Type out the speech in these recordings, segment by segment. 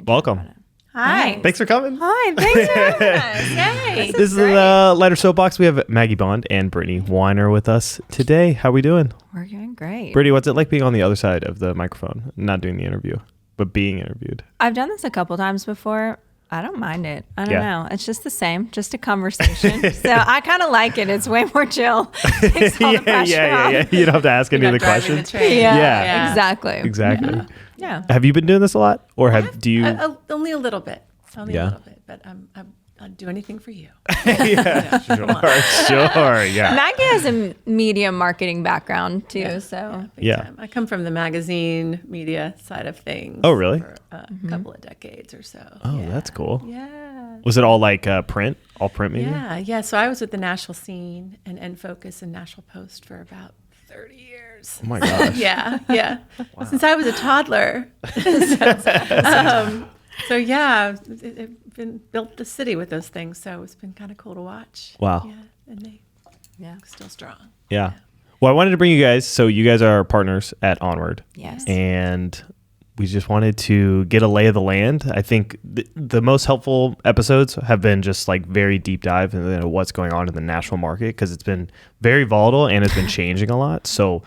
Welcome. Hi. Thanks for coming. Hi. Thanks for having us. Yay. This is the Lighter Soapbox. We have Maggie Bond and Brittany Weiner with us today. How we doing? We're doing great. Brittany, what's it like being on the other side of the microphone? Not doing the interview, but being interviewed. I've done this a couple times before. I don't mind it. I don't know. It's just the same, just a conversation. So I kind of like it. It's way more chill. Takes all the pressure off. You don't have to ask any of the questions. Yeah, exactly. Exactly. Yeah. Have you been doing this a lot, or do you? Only a little bit. Only a little bit, but I'll do anything for you. Sure. Yeah. Maggie has a media marketing background too, so time. I come from the magazine media side of things. Oh, really? For a couple of decades or so. Oh, that's cool. Yeah. Was it all like print? All print media? Yeah. So I was with the Nashville Scene and Focus and Nashville Post for about 30 years. Oh my gosh. Yeah. Wow. Since I was a toddler. So yeah, I've been built the city with those things. So it's been kind of cool to watch. Wow. Yeah, and they still strong. Yeah. Well, I wanted to bring you guys. So you guys are partners at Onward. Yes. And we just wanted to get a lay of the land. I think the most helpful episodes have been just like very deep dive into what's going on in the Nashville market, because it's been very volatile and it's been changing a lot. So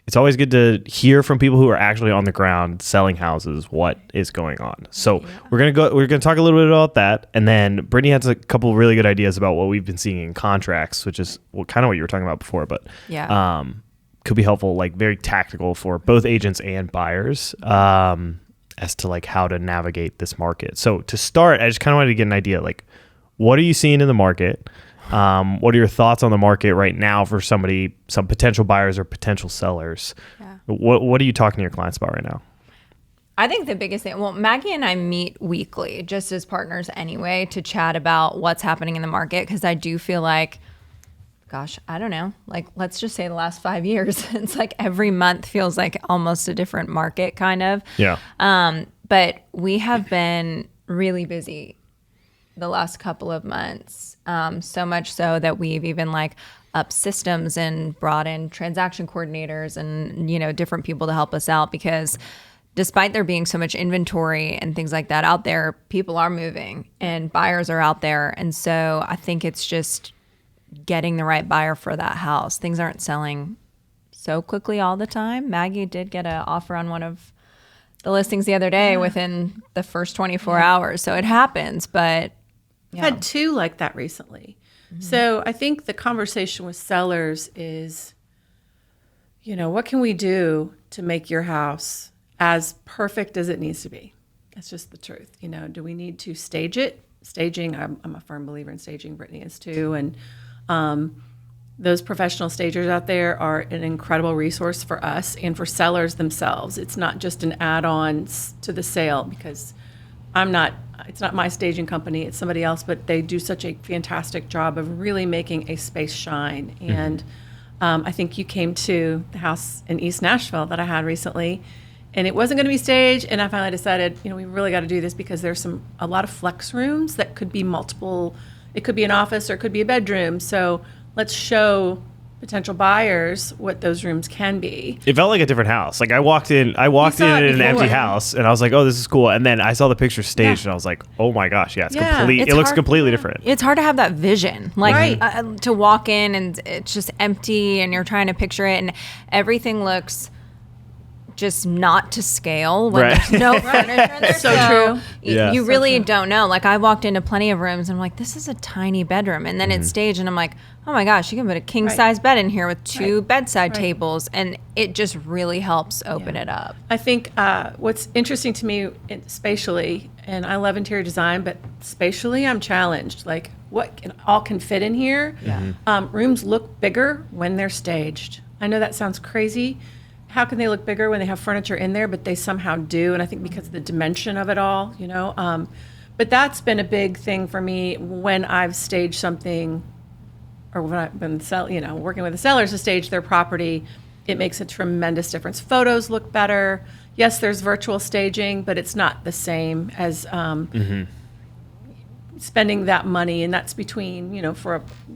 it's always good to hear from people who are actually on the ground selling houses what is going on. So we're gonna talk a little bit about that, and then Brittany has a couple of really good ideas about what we've been seeing in contracts, which is kind of what you were talking about before, but could be helpful, like very tactical for both agents and buyers, as to like how to navigate this market. So to start, I just kind of wanted to get an idea, like what are you seeing in the market? What are your thoughts on the market right now for some potential buyers or potential sellers? Yeah. What are you talking to your clients about right now? I think the biggest thing, well, Maggie and I meet weekly just as partners anyway to chat about what's happening in the market, because I do feel like, gosh, I don't know, like let's just say the last 5 years, it's like every month feels like almost a different market kind of. Yeah. But we have been really busy the last couple of months, so much so that we've even like up systems and brought in transaction coordinators and different people to help us out, because despite there being so much inventory and things like that out there, people are moving and buyers are out there. And so I think it's just getting the right buyer for that house. Things aren't selling so quickly all the time. Maggie did get an offer on one of the listings the other day within the first 24 hours. So it happens, but I've had two like that recently. So I think the conversation with sellers is, what can we do to make your house as perfect as it needs to be? That's just the truth. Do we need to stage it? Staging, I'm a firm believer in staging. Brittany is too. And those professional stagers out there are an incredible resource for us and for sellers themselves. It's not just an add-on to the sale, because it's not my staging company, it's somebody else, but they do such a fantastic job of really making a space shine. And I think you came to the house in East Nashville that I had recently, and it wasn't going to be staged, and I finally decided, we really got to do this, because there's a lot of flex rooms that could be multiple. It could be an office or it could be a bedroom. So let's show potential buyers what those rooms can be. It felt like a different house. Like I walked in in an empty house, and I was like, oh, this is cool. And then I saw the picture staged, and I was like, oh my gosh, it's complete. It looks completely different. It's hard to have that vision, like to walk in and it's just empty, and you're trying to picture it, and everything looks just not to scale when there's no furniture there. So true. You really don't know. Like I walked into plenty of rooms and I'm like, this is a tiny bedroom. And then it's staged and I'm like, oh my gosh, you can put a king size bed in here with two bedside tables. And it just really helps open it up. I think what's interesting to me spatially, and I love interior design, but spatially I'm challenged. Like what all can fit in here. Rooms look bigger when they're staged. I know that sounds crazy. How can they look bigger when they have furniture in there, but they somehow do? And I think because of the dimension of it all, but that's been a big thing for me when I've staged something, or when I've been working with the sellers to stage their property. It makes a tremendous difference. Photos look better. Yes, there's virtual staging, but it's not the same as spending that money, and that's between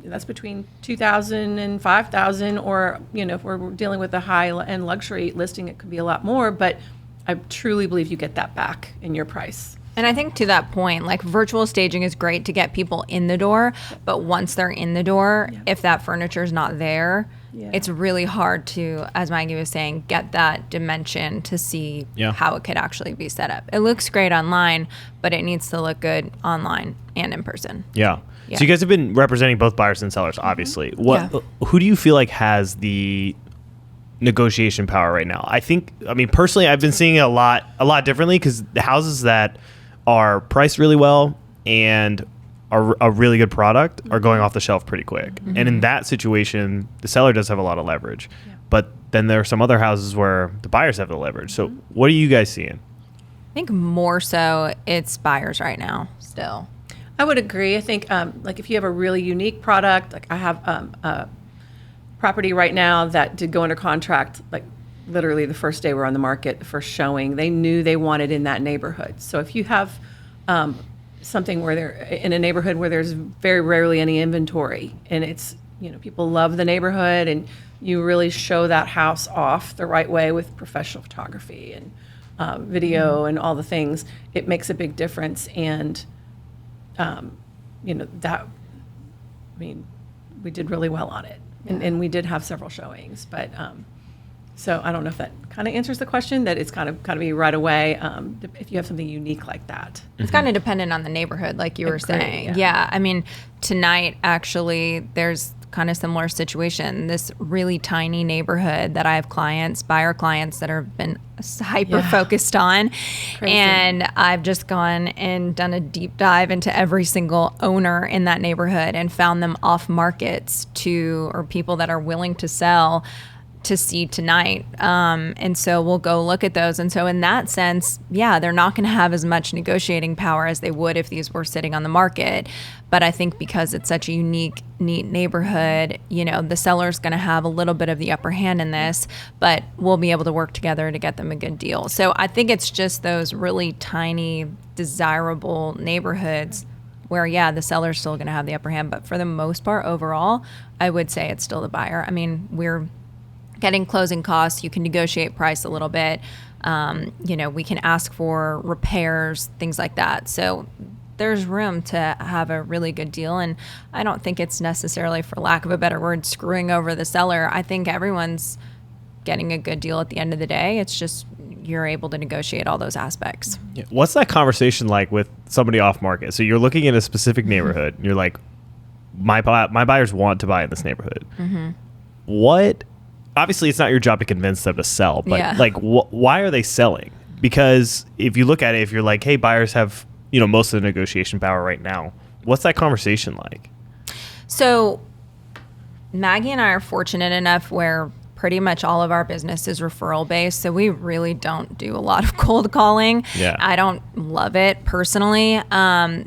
that's between $2,000 and $5,000, or if we're dealing with a high-end luxury listing, it could be a lot more. But I truly believe you get that back in your price. And I think to that point, like virtual staging is great to get people in the door, but once they're in the door, if that furniture is not there, it's really hard to, as Maggie was saying, get that dimension to see how it could actually be set up. It looks great online, but it needs to look good online and in person. Yeah. So you guys have been representing both buyers and sellers, obviously. Who do you feel like has the negotiation power right now? I mean, personally, I've been seeing it a lot differently, because the houses that are priced really well and are a really good product are going off the shelf pretty quick. And in that situation, the seller does have a lot of leverage. But then there are some other houses where the buyers have the leverage. So what are you guys seeing? I think more so it's buyers right now still. I would agree. I think like if you have a really unique product, like I have a property right now that did go under contract, like literally the first day we're on the market, the first showing, they knew they wanted in that neighborhood. So if you have something where they're in a neighborhood where there's very rarely any inventory, and it's, people love the neighborhood, and you really show that house off the right way with professional photography and video and all the things, it makes a big difference. And we did really well on it, and we did have several showings, but so I don't know if that kind of answers the question, that it's kind of be right away if you have something unique like that. It's kind of dependent on the neighborhood, like you were saying. Yeah. I mean, tonight, actually, there's kind of similar situation. This really tiny neighborhood that I have buyer clients that have been hyper focused on. Crazy. And I've just gone and done a deep dive into every single owner in that neighborhood and found them off markets or people that are willing to sell to see tonight. And so we'll go look at those. And so in that sense, they're not going to have as much negotiating power as they would if these were sitting on the market. But I think because it's such a unique, neat neighborhood, the seller's going to have a little bit of the upper hand in this, but we'll be able to work together to get them a good deal. So I think it's just those really tiny, desirable neighborhoods where, the seller's still going to have the upper hand. But for the most part, overall, I would say it's still the buyer. I mean, we're getting closing costs. You can negotiate price a little bit. We can ask for repairs, things like that. So there's room to have a really good deal. And I don't think it's necessarily, for lack of a better word, screwing over the seller. I think everyone's getting a good deal at the end of the day. It's just you're able to negotiate all those aspects. Yeah. What's that conversation like with somebody off market? So you're looking at a specific neighborhood, and you're like, my buyers want to buy in this neighborhood. What? Obviously, it's not your job to convince them to sell, but why are they selling? Because if you look at it, if you're like, hey, buyers have most of the negotiation power right now, what's that conversation like? So Maggie and I are fortunate enough where pretty much all of our business is referral based, so we really don't do a lot of cold calling. I don't love it personally,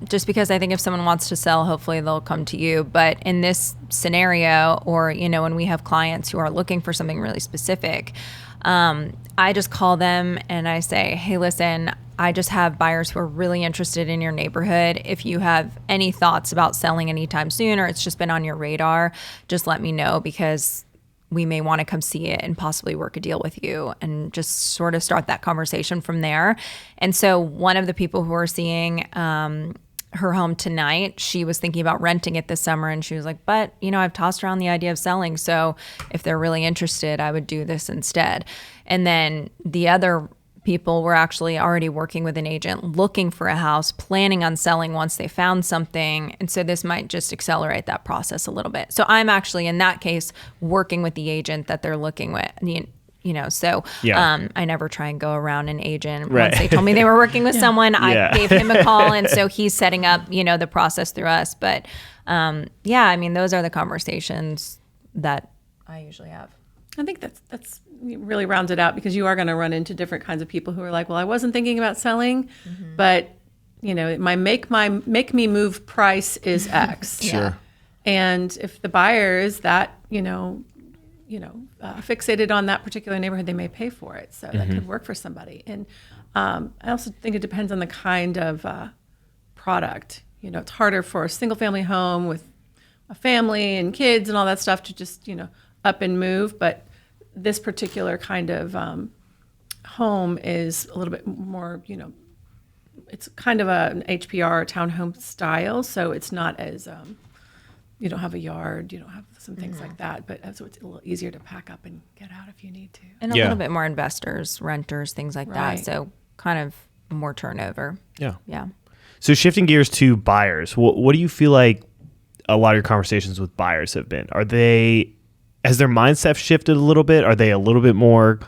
just because I think if someone wants to sell, hopefully they'll come to you. But in this scenario, or when we have clients who are looking for something really specific, I just call them and I say, hey, listen, I just have buyers who are really interested in your neighborhood. If you have any thoughts about selling anytime soon, or it's just been on your radar, just let me know, because we may want to come see it and possibly work a deal with you, and just sort of start that conversation from there. And so one of the people who are seeing her home tonight, she was thinking about renting it this summer, and she was like, but I've tossed around the idea of selling, so if they're really interested, I would do this instead. And then the other people were actually already working with an agent looking for a house, planning on selling once they found something. And so this might just accelerate that process a little bit. So I'm actually, in that case, working with the agent that they're looking with. I never try and go around an agent. Right. Once they told me they were working with someone, I gave him a call. And so he's setting up, the process through us. But those are the conversations that I usually have. I think that's really rounds it out, because you are going to run into different kinds of people who are like, well, I wasn't thinking about selling, but my make me move price is X. Sure. And if the buyer is that, fixated on that particular neighborhood, they may pay for it. So that could work for somebody. And I also think it depends on the kind of product. It's harder for a single family home with a family and kids and all that stuff to just, up and move. But this particular kind of home is a little bit more, it's kind of an HPR townhome style, so it's not as you don't have a yard, you don't have some things like that, but so it's a little easier to pack up and get out if you need to. And a little bit more investors, renters, things like that. So kind of more turnover. Yeah. Yeah. So shifting gears to buyers, what do you feel like a lot of your conversations with buyers have been? Has their mindset shifted a little bit? Are they a little bit more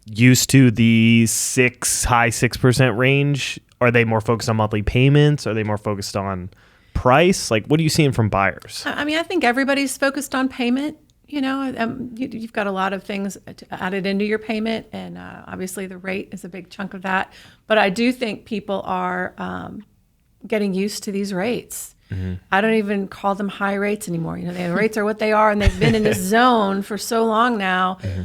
used to the high 6% range? Are they more focused on monthly payments? Are they more focused on price? Like, what are you seeing from buyers? I mean, I think everybody's focused on payment. You've got a lot of things added into your payment, and obviously the rate is a big chunk of that. But I do think people are getting used to these rates. Mm-hmm. I don't even call them high rates anymore. The rates are what they are, and they've been in this zone for so long now. Mm-hmm.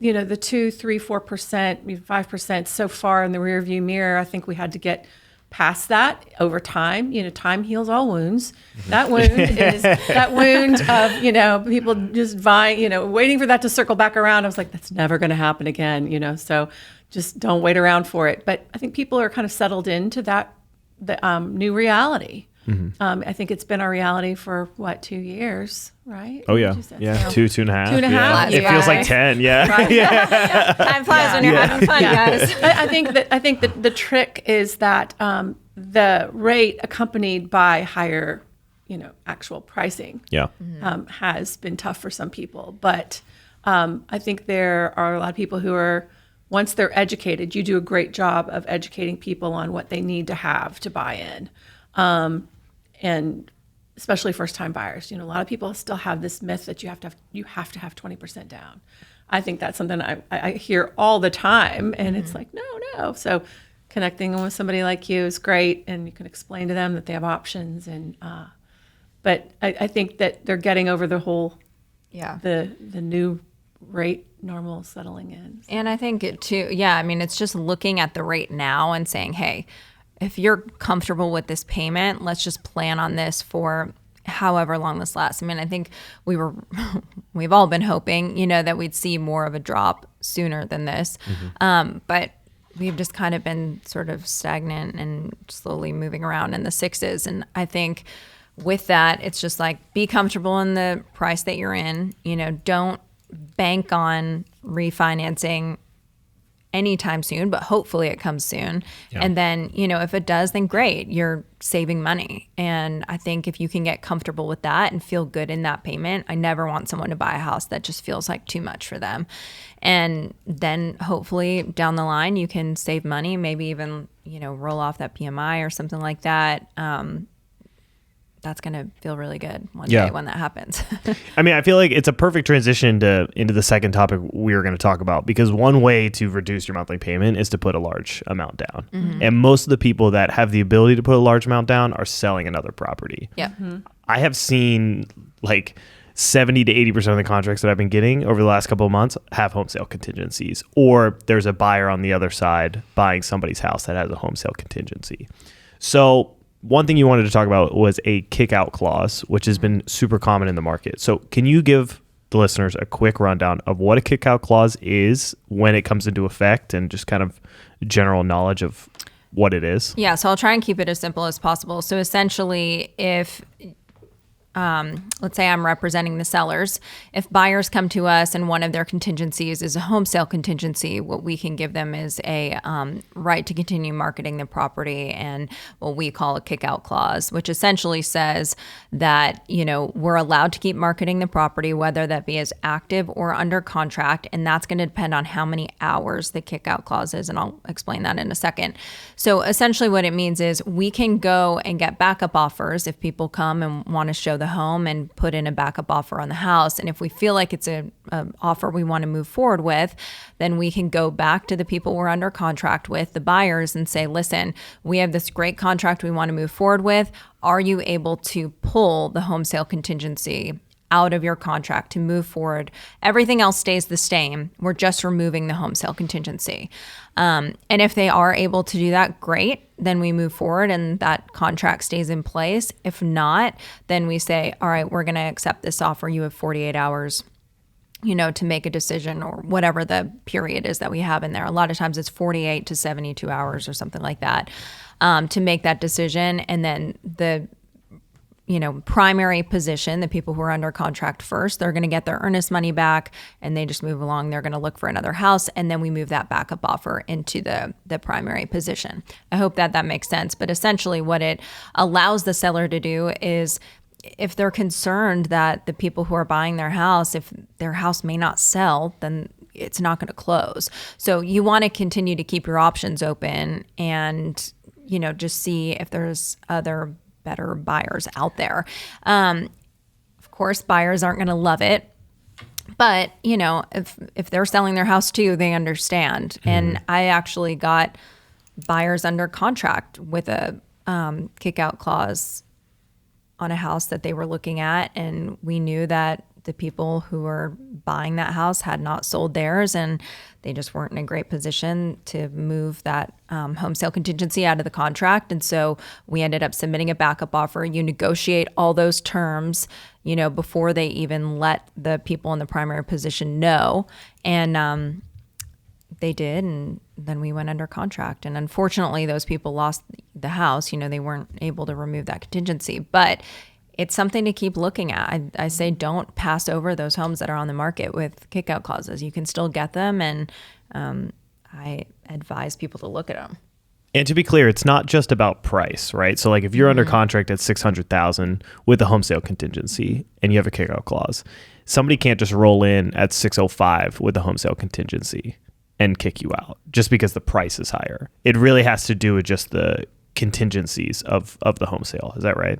The 2%, 3%, 4%, 5% so far in the rearview mirror. I think we had to get past that over time. Time heals all wounds. Mm-hmm. That wound is that wound of people just waiting for that to circle back around. I was like, that's never going to happen again. So just don't wait around for it. But I think people are kind of settled into the new reality. Mm-hmm. I think it's been our reality for 2 years, right? Oh yeah, yeah, 2.5. 2.5. Yeah. It feels like 10. Yeah, right. Yeah. Time flies when you're having fun, guys. I think that the trick is that the rate accompanied by higher, actual pricing. Yeah, has been tough for some people, but I think there are a lot of people who are. Once they're educated, you do a great job of educating people on what they need to have to buy in. And especially first-time buyers, a lot of people still have this myth that you have to have 20% down. I think that's something I hear all the time, and it's like, no. So connecting with somebody like you is great, and you can explain to them that they have options. And but I think that they're getting over the whole, the new rate normal settling in. And I think it's just looking at the rate now and saying, hey, if you're comfortable with this payment, let's just plan on this for however long this lasts. I mean, I think we've all been hoping, that we'd see more of a drop sooner than this. Mm-hmm. But we've just kind of been sort of stagnant and slowly moving around in the 6s. And I think with that, it's just like, be comfortable in the price that you're in, don't bank on refinancing anytime soon, but hopefully it comes soon. Yeah. And then, if it does, then great, you're saving money. And I think if you can get comfortable with that and feel good in that payment, I never want someone to buy a house that just feels like too much for them. And then hopefully down the line, you can save money, maybe even, roll off that PMI or something like that. That's going to feel really good one day when that happens. I mean, I feel like it's a perfect transition into the second topic we were going to talk about, because one way to reduce your monthly payment is to put a large amount down. Mm-hmm. And most of the people that have the ability to put a large amount down are selling another property. Yeah. Mm-hmm. I have seen like 70 to 80% of the contracts that I've been getting over the last couple of months have home sale contingencies, or there's a buyer on the other side buying somebody's house that has a home sale contingency. So one thing you wanted to talk about was a kick-out clause, which has been super common in the market. So can you give the listeners a quick rundown of what a kick-out clause is, when it comes into effect, and just kind of general knowledge of what it is? Yeah, so I'll try and keep it as simple as possible. So essentially, if let's say I'm representing the sellers. If buyers come to us and one of their contingencies is a home sale contingency, what we can give them is a right to continue marketing the property and what we call a kick-out clause, which essentially says that, we're allowed to keep marketing the property, whether that be as active or under contract, and that's going to depend on how many hours the kick-out clause is, and I'll explain that in a second. So essentially what it means is we can go and get backup offers if people come and want to show the home and put in a backup offer on the house. And if we feel like it's an offer we want to move forward with, then we can go back to the people we're under contract with, the buyers, and say, listen, we have this great contract we want to move forward with. Are you able to pull the home sale contingency out of your contract to move forward? Everything else stays the same. We're just removing the home sale contingency. And if they are able to do that, great. Then we move forward and that contract stays in place. If not, then we say, all right, we're going to accept this offer. You have 48 hours. to make a decision or whatever the period is that we have in there. A lot of times it's 48 to 72 hours or something like that to make that decision. And then the primary position, the people who are under contract first, they're going to get their earnest money back and they just move along. They're going to look for another house, and then we move that backup offer into the primary position. I hope that makes sense. But essentially what it allows the seller to do is, if they're concerned that the people who are buying their house, if their house may not sell, then it's not going to close. So you want to continue to keep your options open and, just see if there's other better buyers out there. Of course, buyers aren't going to love it, but if they're selling their house too, they understand. And I actually got buyers under contract with a kick-out clause on a house that they were looking at, and we knew that the people who were buying that house had not sold theirs, and they just weren't in a great position to move that home sale contingency out of the contract. And so we ended up submitting a backup offer. You negotiate all those terms, before they even let the people in the primary position know. And they did, and then we went under contract. And unfortunately, those people lost the house. They weren't able to remove that contingency. But it's something to keep looking at. I say don't pass over those homes that are on the market with kick-out clauses. You can still get them, and I advise people to look at them. And to be clear, it's not just about price, right? So like if you're under contract at $600,000 with a home sale contingency and you have a kick-out clause, somebody can't just roll in at $605 with a home sale contingency and kick you out just because the price is higher. It really has to do with just the contingencies of the home sale. Is that right?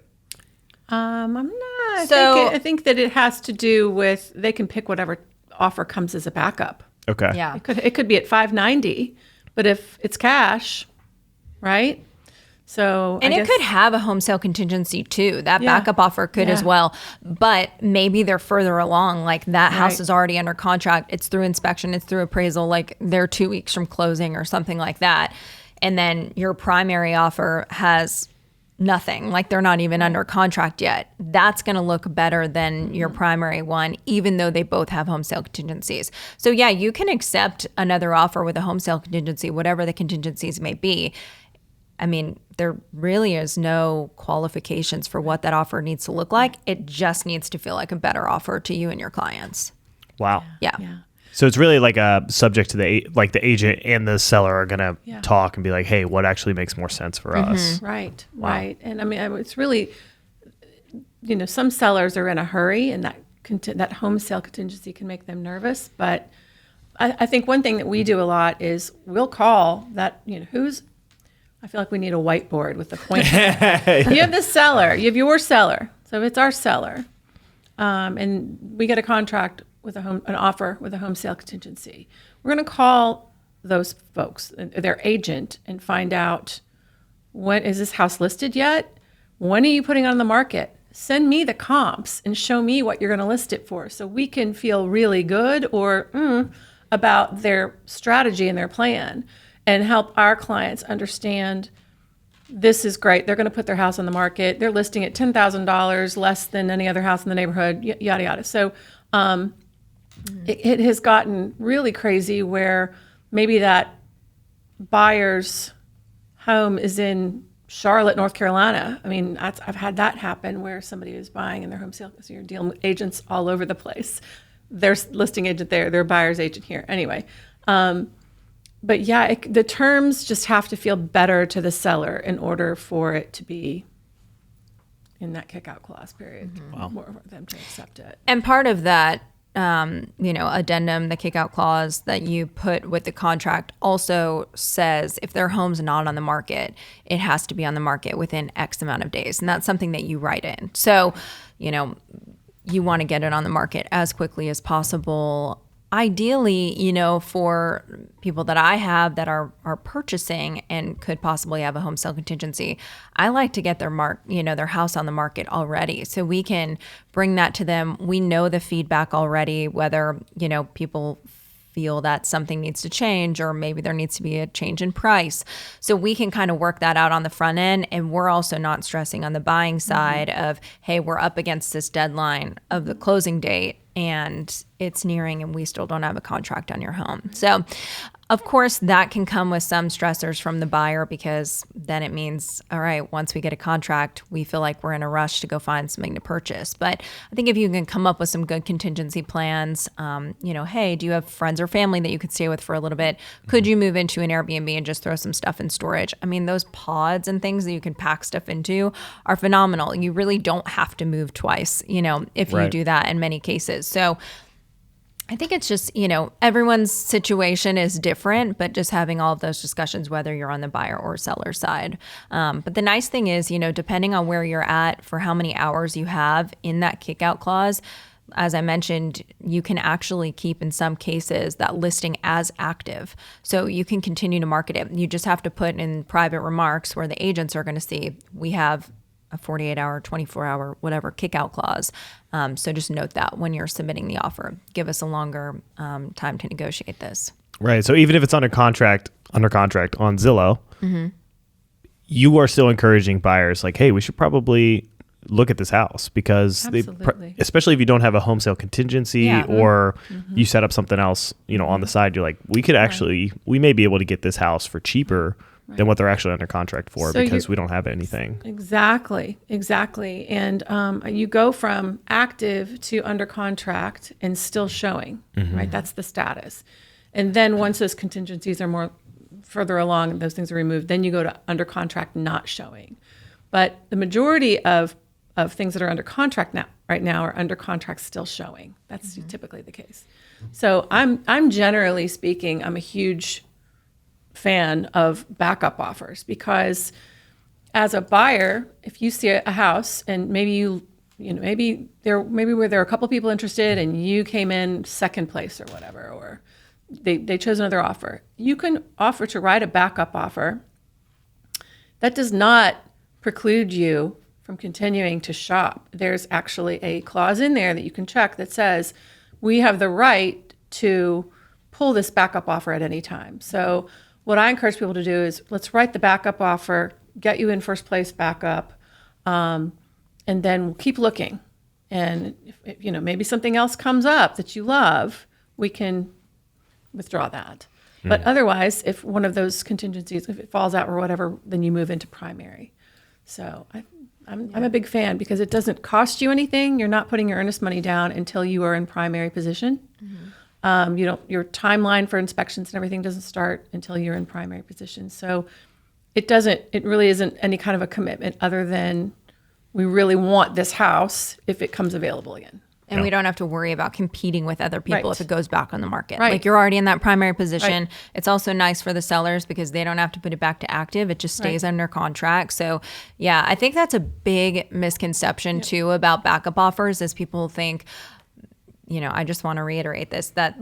I'm not. I think that it has to do with, they can pick whatever offer comes as a backup. Okay. Yeah. It could be at $590, but if it's cash, right? So And it could have a home sale contingency too. That backup offer could as well. But maybe they're further along. Like that house is already under contract. It's through inspection. It's through appraisal. Like they're 2 weeks from closing or something like that. And then your primary offer has nothing. Like they're not even under contract yet. That's going to look better than your primary one, even though they both have home sale contingencies. So yeah, you can accept another offer with a home sale contingency, whatever the contingencies may be. I mean, there really is no qualifications for what that offer needs to look like. It just needs to feel like a better offer to you and your clients. Wow. Yeah. So it's really like a subject to the agent and the seller are going to talk and be like, hey, what actually makes more sense for us? Right. And I mean, it's really, some sellers are in a hurry, and that home sale contingency can make them nervous. But I think one thing that we do a lot is we'll call that, I feel like we need a whiteboard with the point. You have the seller, you have your seller. So it's our seller. And we get a contract with an offer with a home sale contingency. We're going to call those folks, their agent, and find out, when is this house listed yet? When are you putting it on the market? Send me the comps and show me what you're going to list it for, so we can feel really good or about their strategy and their plan, and help our clients understand this is great. They're going to put their house on the market. They're listing it $10,000 less than any other house in the neighborhood, yada, yada. So it has gotten really crazy where maybe that buyer's home is in Charlotte, North Carolina. I mean, I've had that happen where somebody is buying and their home sale, so you're dealing with agents all over the place. Their listing agent there, their buyer's agent here. Anyway, but yeah, the terms just have to feel better to the seller in order for it to be in that kick-out clause period. Wow. More for them to accept it. And part of that, addendum, the kick-out clause that you put with the contract also says if their home's not on the market, it has to be on the market within X amount of days. And that's something that you write in. So, you want to get it on the market as quickly as possible. Ideally, for people that I have that are purchasing and could possibly have a home sale contingency, I like to get their house on the market already, so we can bring that to them. We know the feedback already, whether, people feel that something needs to change or maybe there needs to be a change in price. So we can kind of work that out on the front end, and we're also not stressing on the buying side of, hey, we're up against this deadline of the closing date. and it's nearing and we still don't have a contract on your home. So of course that can come with some stressors from the buyer, because then it means, all right, once we get a contract, we feel like we're in a rush to go find something to purchase. But I think if you can come up with some good contingency plans, hey, do you have friends or family that you could stay with for a little bit? Could you move into an Airbnb and just throw some stuff in storage? I mean, those pods and things that you can pack stuff into are phenomenal. You really don't have to move twice, if you do that in many cases. So I think it's just, everyone's situation is different, but just having all of those discussions, whether you're on the buyer or seller side. But the nice thing is, depending on where you're at for how many hours you have in that kickout clause, as I mentioned, you can actually keep, in some cases, that listing as active. So you can continue to market it. You just have to put in private remarks where the agents are going to see, we have a 48-hour, 24-hour, whatever kickout clause. So just note that when you're submitting the offer. Give us a longer time to negotiate this. Right. So even if it's under contract on Zillow, you are still encouraging buyers like, hey, we should probably look at this house, because especially if you don't have a home sale contingency or you set up something else, on the side, you're like, we could actually, we may be able to get this house for cheaper than what they're actually under contract for, because we don't have anything. Exactly. And you go from active to under contract and still showing, right? That's the status. And then once those contingencies are more further along and those things are removed, then you go to under contract not showing. But the majority of things that are under contract right now are under contract still showing. That's typically the case. So I'm generally speaking, I'm a huge fan of backup offers, because as a buyer, if you see a house and maybe maybe there are a couple people interested and you came in second place or whatever, or they chose another offer, you can offer to write a backup offer. That does not preclude you from continuing to shop. There's actually a clause in there that you can check that says we have the right to pull this backup offer at any time. So what I encourage people to do is, let's write the backup offer, get you in first place backup, and then we'll keep looking. And if maybe something else comes up that you love, we can withdraw that. But otherwise, if one of those contingencies, if it falls out or whatever, then you move into primary. So I'm a big fan, because it doesn't cost you anything. You're not putting your earnest money down until you are in primary position. Your timeline for inspections and everything doesn't start until you're in primary position. So it really isn't any kind of a commitment other than we really want this house if it comes available again. And we don't have to worry about competing with other people if it goes back on the market. Right. Like, you're already in that primary position. Right. It's also nice for the sellers because they don't have to put it back to active. It just stays under contract. So yeah, I think that's a big misconception too about backup offers, is people think, I just want to reiterate this, that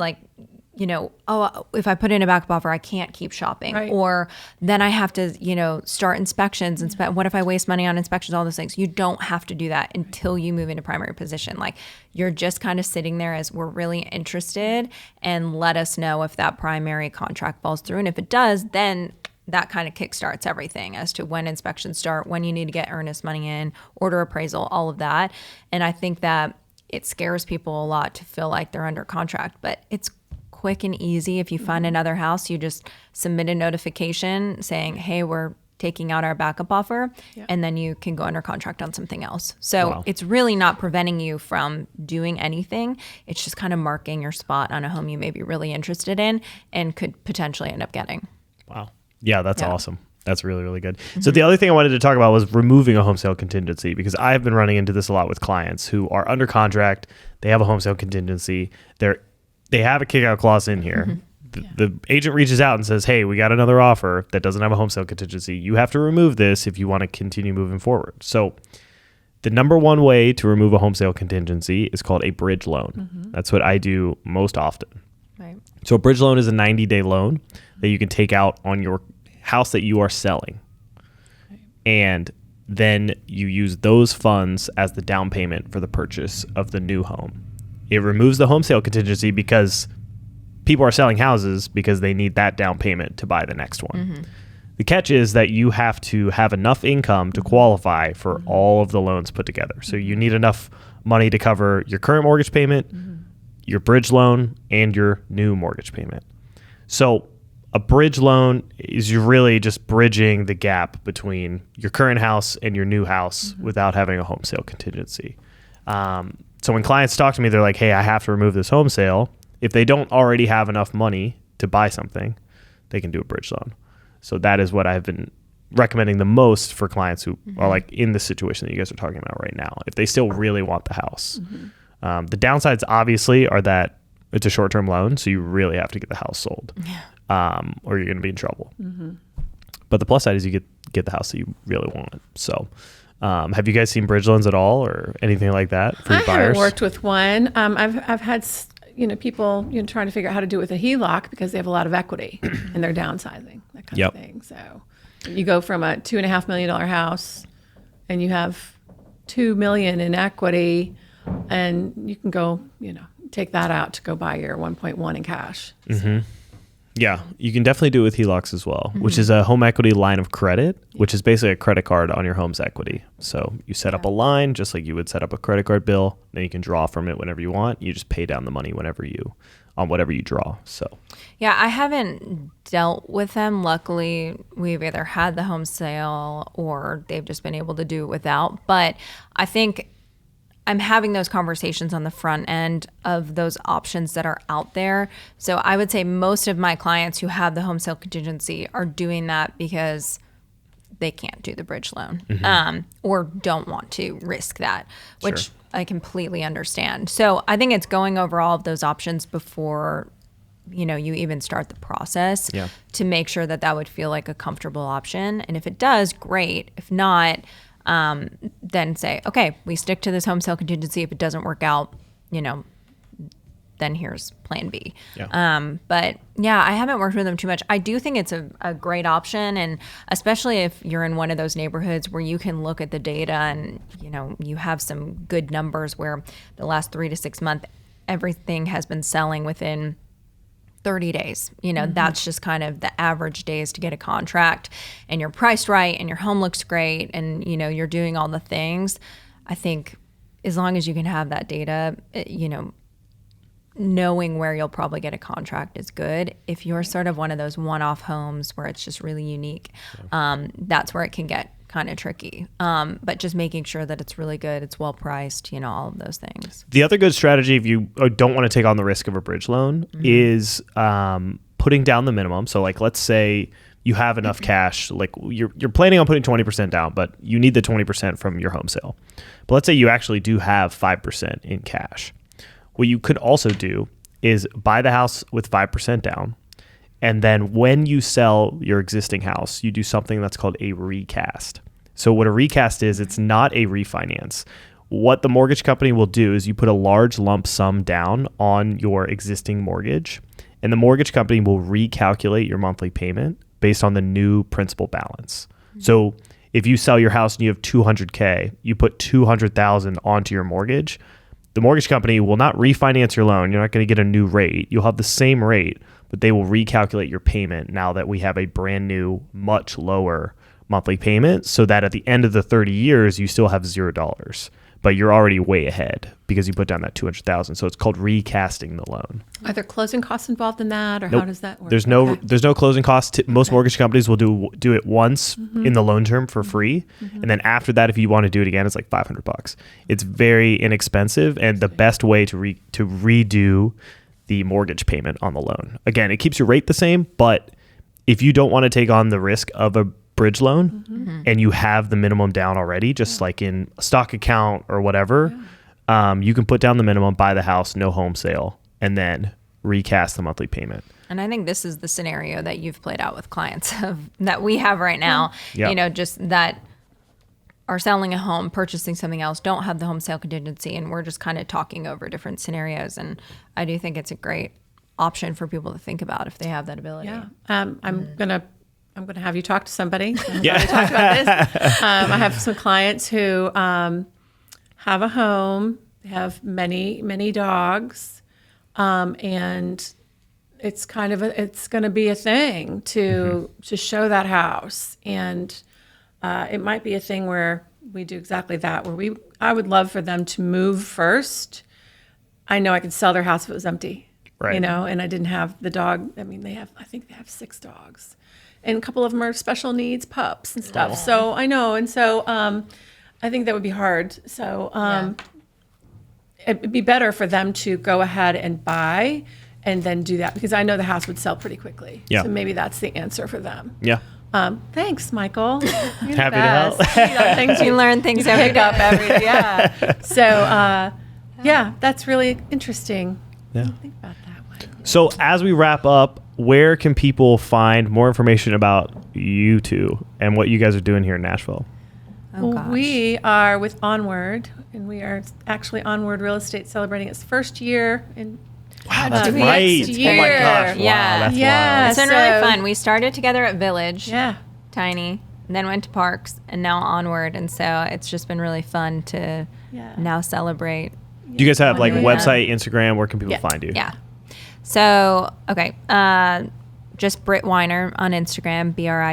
if I put in a backup offer, I can't keep shopping. Right. Or then I have to, start inspections. What if I waste money on inspections, all those things? You don't have to do that until you move into primary position. Like, you're just kind of sitting there as, we're really interested, and let us know if that primary contract falls through. And if it does, then that kind of kickstarts everything as to when inspections start, when you need to get earnest money in, order appraisal, all of that. And I think that it scares people a lot to feel like they're under contract, but it's quick and easy. If you find another house, you just submit a notification saying, hey, we're taking out our backup offer, and then you can go under contract on something else. So it's really not preventing you from doing anything. It's just kind of marking your spot on a home you may be really interested in and could potentially end up getting. Wow. Yeah, that's awesome. That's really, really good. So the other thing I wanted to talk about was removing a home sale contingency, because I've been running into this a lot with clients who are under contract. They have a home sale contingency. They have a kickout clause in here. The agent reaches out and says, hey, we got another offer that doesn't have a home sale contingency. You have to remove this if you want to continue moving forward. So the number one way to remove a home sale contingency is called a bridge loan. That's what I do most often. Right. So a bridge loan is a 90-day loan that you can take out on your house that you are selling. And then you use those funds as the down payment for the purchase of the new home. It removes the home sale contingency because people are selling houses because they need that down payment to buy the next one. The catch is that you have to have enough income to qualify for all of the loans put together. So you need enough money to cover your current mortgage payment, your bridge loan and your new mortgage payment. So a bridge loan is you're really just bridging the gap between your current house and your new house without having a home sale contingency. So when clients talk to me, they're like, hey, I have to remove this home sale. If they don't already have enough money to buy something, they can do a bridge loan. So that is what I've been recommending the most for clients who are like in the situation that you guys are talking about right now, if they still really want the house. The downsides obviously are that it's a short-term loan, so you really have to get the house sold, or you're going to be in trouble. But the plus side is you get the house that you really want. So have you guys seen bridge loans at all or anything like that for your buyers? I haven't worked with one. I've had people trying to figure out how to do it with a HELOC because they have a lot of equity and they're downsizing, that kind of thing. So you go from a $2.5 million house and you have $2 million in equity, and you can go take that out to go buy your 1.1 in cash. Yeah, you can definitely do it with HELOCs as well, which is a home equity line of credit, which is basically a credit card on your home's equity. So you set up a line just like you would set up a credit card bill. Then you can draw from it whenever you want. You just pay down the money on whatever you draw. So yeah, I haven't dealt with them. Luckily, we've either had the home sale or they've just been able to do it without. But I think I'm having those conversations on the front end of those options that are out there. So I would say most of my clients who have the home sale contingency are doing that because they can't do the bridge loan or don't want to risk that, which I completely understand. So I think it's going over all of those options before you even start the process to make sure that would feel like a comfortable option. And if it does, great. If not, then say, okay, we stick to this home sale contingency. If it doesn't work out, then here's plan B. But yeah, I haven't worked with them too much. I do think it's a great option. And especially if you're in one of those neighborhoods where you can look at the data and, you have some good numbers where the last 3 to 6 months, everything has been selling within 30 days. That's just kind of the average days to get a contract, and you're priced right and your home looks great and, you're doing all the things. I think as long as you can have that data, knowing where you'll probably get a contract is good. If you're sort of one of those one-off homes where it's just really unique, that's where it can get kind of tricky. But just making sure that it's really good, it's well priced, all of those things. The other good strategy, if you don't want to take on the risk of a bridge loan, is putting down the minimum. So like, let's say you have enough cash, like you're planning on putting 20% down, but you need the 20% from your home sale. But let's say you actually do have 5% in cash. What you could also do is buy the house with 5% down. And then when you sell your existing house, you do something that's called a recast. So what a recast is, it's not a refinance. What the mortgage company will do is you put a large lump sum down on your existing mortgage, and the mortgage company will recalculate your monthly payment based on the new principal balance. So if you sell your house and you have $200K, you put $200,000 onto your mortgage. The mortgage company will not refinance your loan. You're not going to get a new rate. You'll have the same rate, but they will recalculate your payment now that we have a brand new, much lower monthly payment, so that at the end of the 30 years, you still have $0, but you're already way ahead because you put down that $200,000. So it's called recasting the loan. Are there closing costs involved in that, or Nope. how does that work? There's no closing costs. Most mortgage companies will do it once in the loan term for free, and then after that, if you want to do it again, it's like $500. It's very inexpensive, and the best way to redo the mortgage payment on the loan. Again, it keeps your rate the same, but if you don't want to take on the risk of a bridge loan and you have the minimum down already, just like in a stock account or whatever, you can put down the minimum, buy the house, no home sale, and then recast the monthly payment. And I think this is the scenario that you've played out with clients that we have right now, just that are selling a home, purchasing something else, don't have the home sale contingency, and we're just kind of talking over different scenarios. And I do think it's a great option for people to think about if they have that ability. Yeah. I'm gonna have you talk to somebody. Yeah. Talk about this. I have some clients who have a home, they have many dogs, and it's kind of it's going to be a thing to show that house, and it might be a thing where we do exactly that. Where I would love for them to move first, I know I could sell their house if it was empty. Right. You know, and I didn't have the dog. I mean, I think they have 6 dogs, and a couple of them are special needs pups and stuff. So I know, and so I think that would be hard. So it'd be better for them to go ahead and buy and then do that, because I know the house would sell pretty quickly. Yeah. So maybe that's the answer for them. Yeah. Thanks, Michael. You're the Happy to help. best. You know, things You learn things every pick up day. every day. Yeah. So that's really interesting. Yeah. Think about that one. So as we wrap up, where can people find more information about you two and what you guys are doing here in Nashville? Oh, Well, gosh. we are with Onward, and we are actually Onward Real Estate celebrating its first year in Wow, that's next right. year. Oh my gosh. Wow, Yeah. that's Yeah. wild. It's been really So- fun. We started together at Village, Yeah. tiny, and then went to Parks, and now Onward. And so it's just been really fun to Yeah. now celebrate. Do you guys have like Yeah. website, Instagram? Where can people Yeah. find you? Yeah. So, okay. Just Britt Weiner on Instagram, BrittWeiner.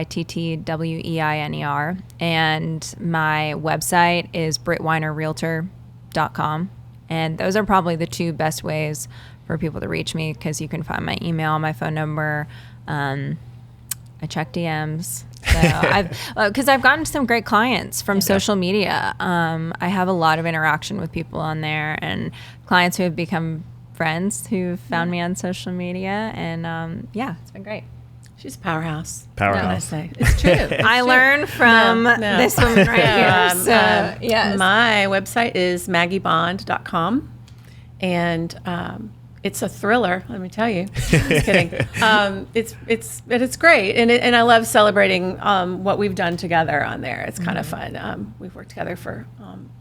And my website is brittweinerrealtor.com. And those are probably the 2 best ways for people to reach me, because you can find my email, my phone number. I check DMs. So because I've gotten some great clients from social media. I have a lot of interaction with people on there, and clients who have become friends who found me on social media. And it's been great. She's a powerhouse. Powerhouse. What can I say? It's true. I learned from No. this woman right here. So, yes. My website is maggiebond.com, and it's a thriller. Let me tell you. Just kidding. It's great, and I love celebrating what we've done together on there. It's kind of fun. We've worked together for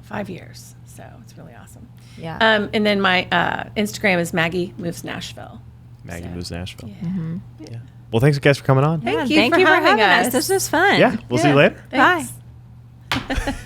5 years, so it's really awesome. Yeah. And then my Instagram is Maggie Moves Nashville. Maggie So, Moves Nashville. Yeah. Yeah. Well, thanks guys for coming on. Thank Thank you you for for having having us. us. This was fun. Yeah. We'll see you Yeah. later. Bye. Thanks.